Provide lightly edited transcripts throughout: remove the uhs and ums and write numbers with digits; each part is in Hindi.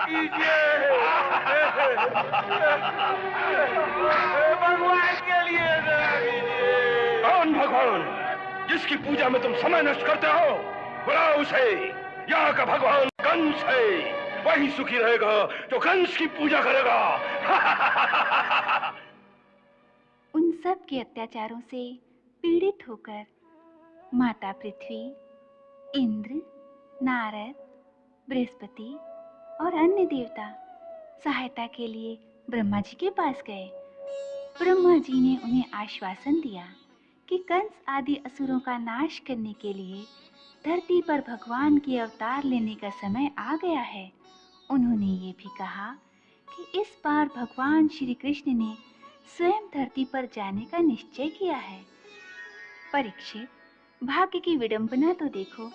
कीजिए। भगवान के लिए दया कीजिए। कौन भगवान जिसकी पूजा में तुम समय नष्ट करते हो? बुलाओ उसे। यहाँ का भगवान कंस है, वही सुखी रहेगा जो कंस की पूजा करेगा। उन सब के अत्याचारों से पीड़ित होकर माता पृथ्वी, इंद्र, नारद, बृहस्पति और अन्य देवता सहायता के लिए ब्रह्मा जी के पास गए। ब्रह्मा जी ने उन्हें आश्वासन दिया कि कंस आदि असुरों का नाश करने के लिए धरती पर भगवान के अवतार लेने का समय आ गया है। उन्होंने ये भी कहा कि इस बार भगवान श्री कृष्ण ने स्वयं धरती पर जाने का निश्चय किया है। परीक्षित, भाग्य की विडंबना तो देखो।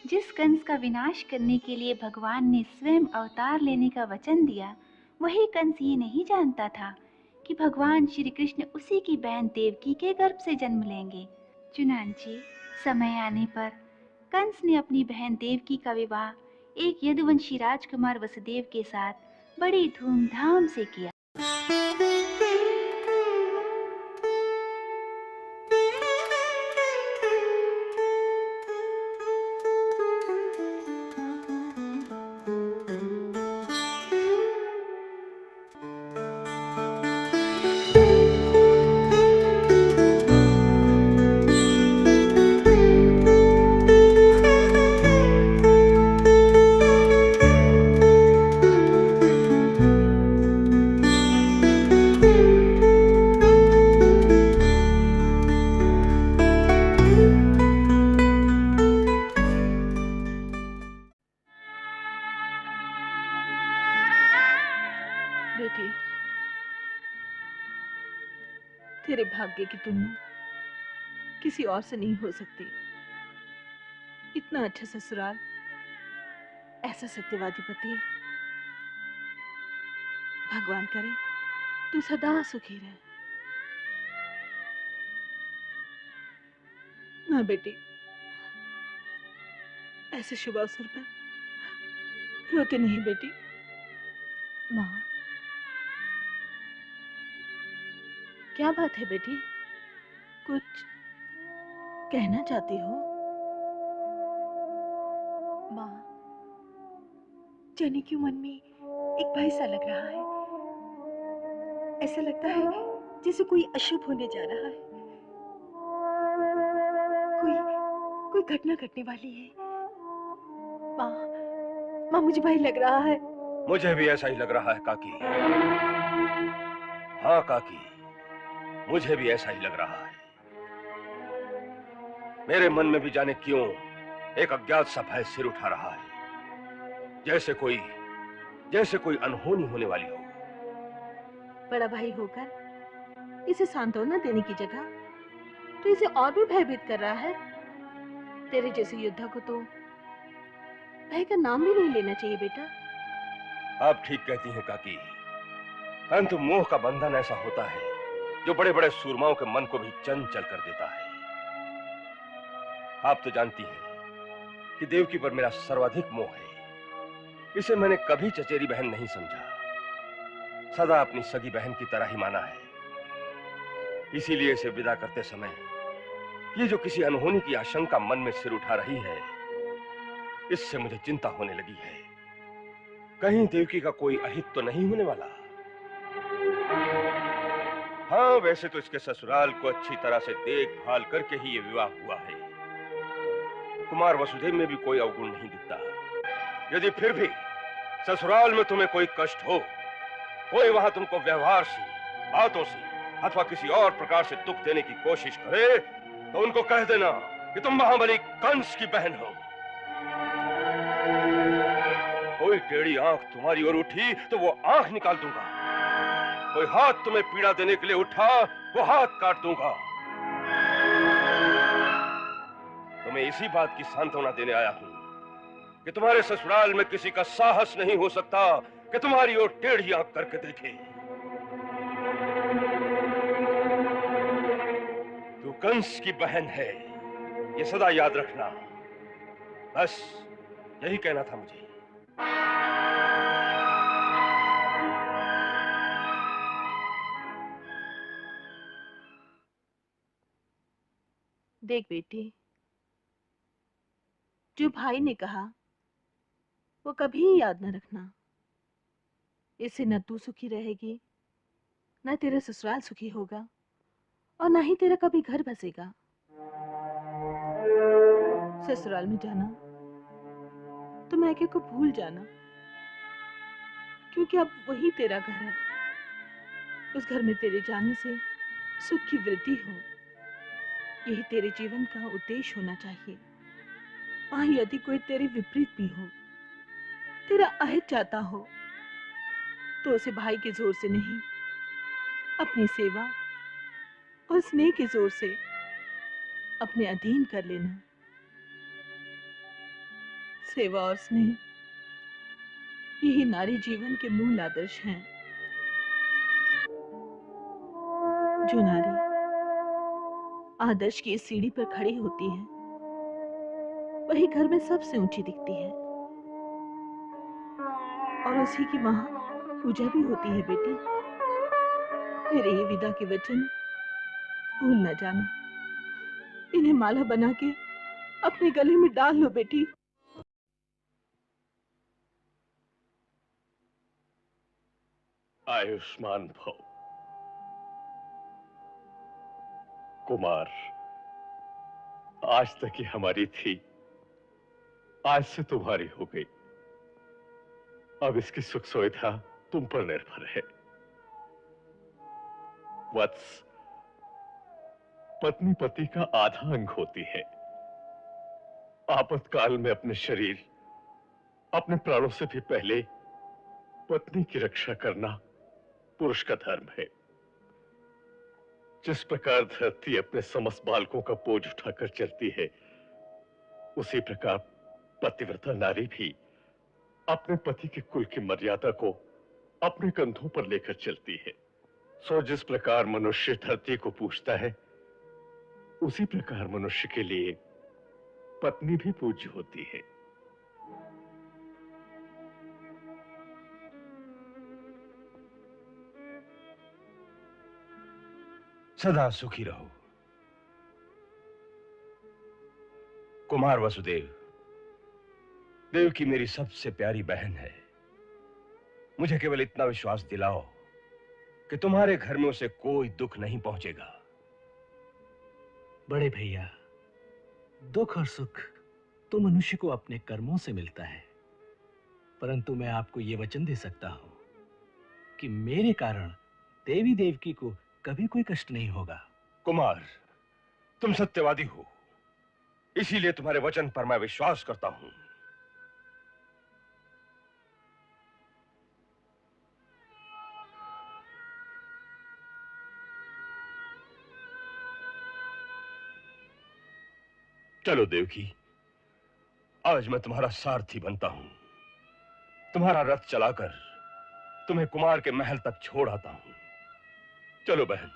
जिस कंस का विनाश करने के लिए भगवान ने स्वयं अवतार लेने का वचन दिया, वही कंस ये नहीं जानता था कि भगवान श्री कृष्ण उसी की बहन देवकी के गर्भ से जन्म लेंगे। चुनांची, समय आने पर कंस ने अपनी बहन देवकी का विवाह एक यदुवंशी राजकुमार वसुदेव के साथ बड़ी धूमधाम से किया। बेटी, तेरे भाग्य की तुलना किसी और से नहीं हो सकती। इतना अच्छा ससुराल, ऐसा सत्यवादी पति। भगवान करे तू सदा सुखी रहे। ना बेटी, ऐसे शुभ अवसर पर रोते नहीं बेटी। माँ, क्या बात है बेटी? कुछ कहना चाहती हो? माँ, जनी के मन में एक भय सा लग रहा है। ऐसा लगता है जैसे कोई अशुभ होने जा रहा है। कोई घटना घटने वाली है। माँ, मुझे भय लग रहा है। मुझे भी ऐसा ही लग रहा है काकी। हाँ काकी, मुझे भी ऐसा ही लग रहा है। मेरे मन में भी जाने क्यों एक अज्ञात सा भय सिर उठा रहा है, जैसे कोई अनहोनी होने वाली हो। बड़ा भाई होकर इसे सांत्वना देने की जगह तो इसे और भी भयभीत कर रहा है। तेरे जैसे योद्धा को तो भय का नाम भी नहीं लेना चाहिए बेटा। आप ठीक कहती हैं काकी, परंतु मोह का बंधन ऐसा होता है जो बड़े बड़े सूरमाओं के मन को भी चंचल कर देता है। आप तो जानती हैं कि देवकी पर मेरा सर्वाधिक मोह है। इसे मैंने कभी चचेरी बहन नहीं समझा, सदा अपनी सगी बहन की तरह ही माना है। इसीलिए इसे विदा करते समय ये जो किसी अनहोनी की आशंका मन में सिर उठा रही है, इससे मुझे चिंता होने लगी है। कहीं देवकी का कोई अहित तो नहीं होने वाला? हाँ, वैसे तो इसके ससुराल को अच्छी तरह से देखभाल करके ही ये विवाह हुआ है। कुमार वसुदेव में भी कोई अवगुण नहीं दिखता। यदि फिर भी ससुराल में तुम्हें कोई कष्ट हो, कोई वहां तुमको व्यवहार से, बातों से अथवा किसी और प्रकार से दुख देने की कोशिश करे, तो उनको कह देना कि तुम महाबली कंस की बहन हो। कोई टेढ़ी आंख तुम्हारी ओर उठी तो वो आंख निकाल दूंगा। कोई हाथ तुम्हें पीड़ा देने के लिए उठा, वो हाथ काट दूंगा। तुम्हें इसी बात की सांत्वना देने आया हूं कि तुम्हारे ससुराल में किसी का साहस नहीं हो सकता कि तुम्हारी ओर टेढ़ी आंख करके देखे। तू कंस की बहन है, ये सदा याद रखना। बस यही कहना था मुझे। देख बेटी, जो भाई ने कहा वो कभी याद न रखना। इससे न तू सुखी रहेगी, न तेरा ससुराल सुखी होगा, और न ही तेरा कभी घर बसेगा। ससुराल में जाना तो मैके को भूल जाना, क्योंकि अब वही तेरा घर है। उस घर में तेरे जाने से सुख की वृद्धि हो, यही तेरे जीवन का उद्देश्य होना चाहिए। वहां यदि कोई तेरे विपरीत भी हो, तेरा अहित चाहता हो, तो उसे भाई के जोर से नहीं, अपनी सेवा और स्नेह के जोर से अपने अधीन कर लेना। सेवा और स्नेह यही नारी जीवन के मूल आदर्श हैं। जो नारी आदर्श की इस सीढ़ी पर खड़ी होती है, वही घर में सबसे ऊंची दिखती है, और उसी की वहां पूजा भी होती है। बेटी, मेरे ये विदा के वचन भूल न जाना। इन्हें माला बना के अपने गले में डाल लो बेटी। आयुष्मान भव। कुमार, आज तक ही हमारी थी, आज से तुम्हारी हो गई। अब इसकी सुख सुविधा तुम पर निर्भर है। वत्स, पत्नी पति का आधा अंग होती है। आपातकाल में अपने शरीर, अपने प्राणों से भी पहले पत्नी की रक्षा करना पुरुष का धर्म है। जिस प्रकार धरती अपने समस्त बालकों का बोझ उठाकर चलती है, उसी प्रकार पतिव्रता नारी भी अपने पति के कुल की मर्यादा को अपने कंधों पर लेकर चलती है। सो जिस प्रकार मनुष्य धरती को पूजता है, उसी प्रकार मनुष्य के लिए पत्नी भी पूज्य होती है। सदा सुखी रहो। कुमार वसुदेव, देवकी मेरी सबसे प्यारी बहन है। मुझे केवल इतना विश्वास दिलाओ कि तुम्हारे घर में उसे कोई दुख नहीं पहुंचेगा। बड़े भैया, दुख और सुख तो मनुष्य को अपने कर्मों से मिलता है, परंतु मैं आपको यह वचन दे सकता हूं कि मेरे कारण देवी देवकी को कभी कोई कष्ट नहीं होगा। कुमार, तुम सत्यवादी हो, इसीलिए तुम्हारे वचन पर मैं विश्वास करता हूं। चलो देवकी, आज मैं तुम्हारा सारथी बनता हूं। तुम्हारा रथ चलाकर तुम्हें कुमार के महल तक छोड़ आता हूं। चलो बहन।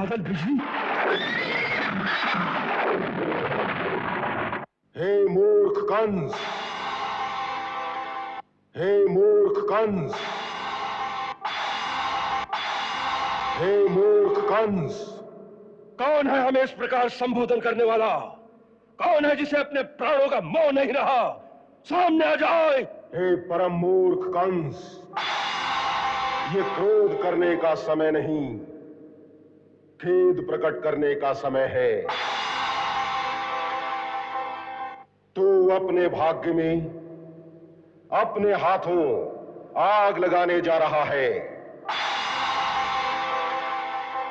बादल बिजली। हे मूर्ख कंस, हे मूर्ख कंस, हे मूर्ख कंस। कौन है हमें इस प्रकार संबोधन करने वाला? कौन है जिसे अपने प्राणों का मोह नहीं रहा? सामने आ जाए। हे परम मूर्ख कंस, ये क्रोध करने का समय नहीं, खेद प्रकट करने का समय है। तू अपने भाग्य में अपने हाथों आग लगाने जा रहा है।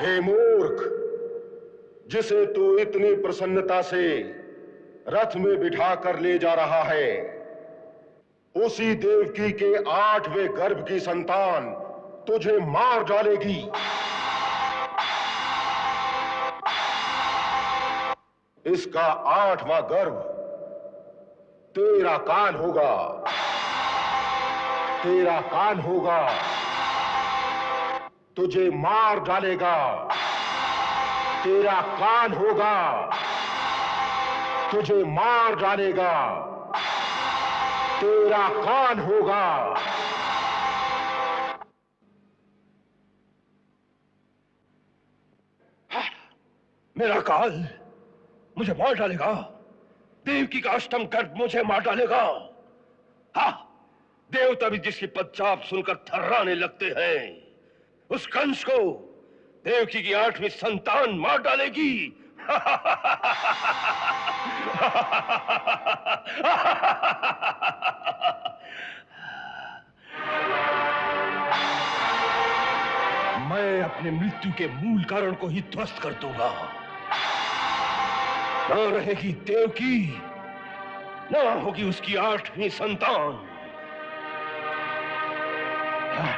हे मूर्ख, जिसे तू इतनी प्रसन्नता से रथ में बिठा कर ले जा रहा है, उसी देवकी के 8वें गर्भ की संतान तुझे मार डालेगी। इसका 8वां गर्भ तेरा कान होगा, तेरा कान होगा, तुझे मार डालेगा। तेरा कान होगा, तुझे मार डालेगा। तेरा कान होगा। मेरा काल मुझे मार डालेगा? देवकी का 8वां गर्भ मुझे मार डालेगा? हाँ, देवता भी जिसकी पदचाप सुनकर थर्राने लगते हैं, उस कंस को देवकी की 8वीं संतान मार डालेगी। मैं अपने मृत्यु के मूल कारण को ही ध्वस्त कर दूंगा। न रहेगी देवकी, न होगी उसकी 8वीं संतान। हाँ।